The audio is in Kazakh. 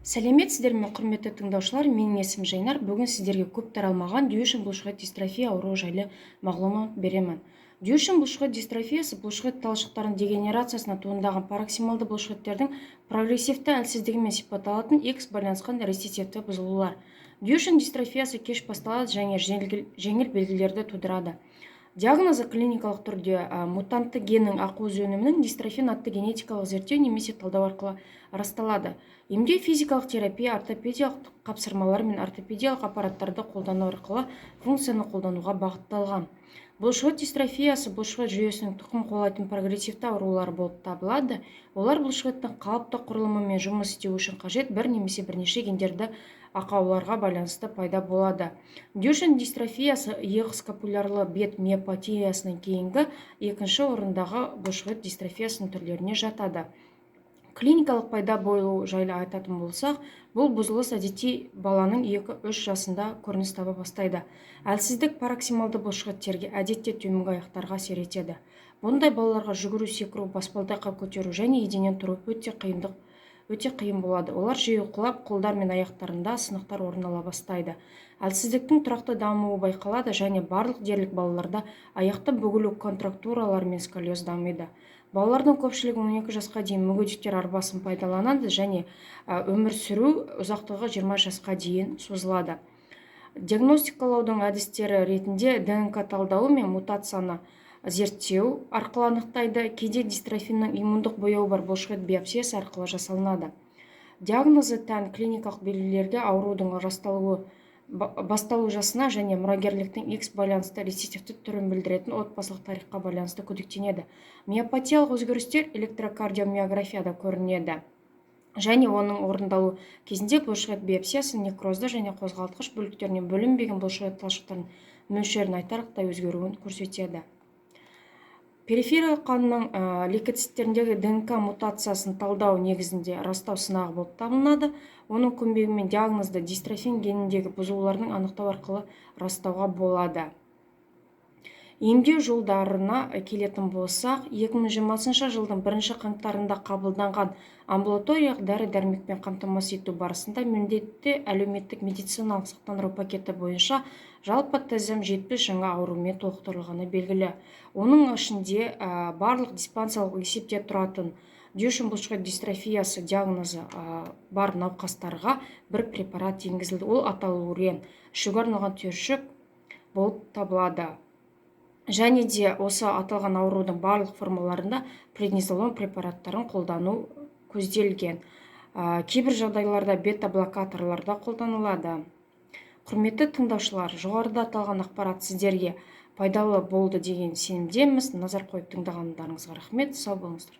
Сәлеметсіздер ме, құрметті тыңдаушылар, менің есімім Жайнар. Бүгін сіздерге көп таралмаған Дюшен бұлшықет дистрофия ауруы жайлы мағлұмат беремін. Дюшен бұлшықет дистрофиясы бұлшықет талшықтарының дегенерациясына туындаған пароксималды бұлшықеттердің прогрессивті әлсіздігімен сипатталатын X байланысқан рецессивті бұзылулар. Дюшен дистрофиясы кеш басталады және жеңіл белгілерді тудырады. Диагнозы клиникалық түрде мутантты геннің ақуыз өнімінің дистрофин атты генетикалық зерттеу немесе талдау арқылы расталады. Емдеу физикалық терапия, ортопедиялық қапсырмалар мен ортопедиялық аппараттарды қолдану арқылы функцияны қолдануға бағытталған. Бұлшықет дистрофиясы бұлшықет жүйесінің тұқым қуалайтын прогрессивті аурулары болып табылады. Олар бұлшықеттің қалыпты құрылымымен жұмыс істеу үшін қажет бір немесе бірнеше гендерді ақауларға байланысты пайда болады. Дюшен дистрофиясы иық скапулярлы бет миопатиясынан кейінгі екінші орындағы бұлшықет дистрофиясының түрлеріне жатады. Клиникалық пайда болуы жайлы айтатын болсақ, бұл бұзылыс әдетте баланың 2-3 жасында көрініс таба бастайды. Әлсіздік пароксималды бұлшықеттерге әдетте төменгі аяқтарға әсер етеді. Бұндай балаларға жүгіру, секіру, баспалдаққа көтеру және еденнен тұру өте қиын болады. Олар жиі құлап, қолдар мен аяқтарында сынықтар орын ала бастайды. Әлсіздіктің тұрақты дамуы байқалады және барлық дерлік балаларда аяқты бүгілу, контрактуралар мен сколиоз дамиды. Балалардың көпшілігі 12 жасқа дейін мүгедектер арбасын пайдаланады және өмір сүру ұзақтығы 20 жасқа дейін созылады. Диагностикалаудың әдістері ретінде ДНК талдауы мен мутацияны зерттеу арқылы анықтайды. Кейде дистрофиннің иммундық бояуы бар бұлшықет биопсиясы арқылы жасалынады. Диагнозы тән клиникалық белгілерге аурудың басталу жасына және мұрагерліктің X байланысты рецессивті түрін білдіретін отбасылық тарихқа байланысты күдіктенеді. Миопатиялық өзгерістер электрокардиомиографияда көрінеді және оның орындалу кезінде бұлшықет биопсиясы некрозды және қозғалтқыш бөліктерінен бөлінбеген бұлшықет талшықтарының мөлшерін айтарлықтай өзгеруін көрсетеді. Перифериялық қанның лейкоциттеріндегі ДНК мутациясын талдау негізінде растау сынағы болып табылады. Оның көмегімен диагнозды дистрофин геніндегі бұзылулардың анықтау арқылы растауға болады. Емдеу жолдарына келетін болсақ, 2020 жылдың 1 қаңтарында қабылданған амбулаториялық дәрі-дәрмекпен қамтамасыз ету барысында міндетті әлеуметтік медициналық сақтандыру пакеті бойынша жалпы тізім 70 жаңа аурумен толықтырылғаны белгілі. Оның ішінде барлық диспансерлық есепте тұратын Дюшен бұлшықет дистрофиясы диагнозы бар науқастарға бір препарат енгізілді. Ол аталурен, ішуге арналған түйіршік болып табылады. Және де осы аталған аурудың барлық формаларында преднизолон препараттарын қолдану көзделген. Кейбір жағдайларда бета-блокаторларда қолданылады. Құрметті тыңдаушылар, жоғарыда аталған ақпарат сіздерге пайдалы болды деген сенімдеміз. Назар қойып тыңдағандарыңызға рахмет. Сау болыңыздар.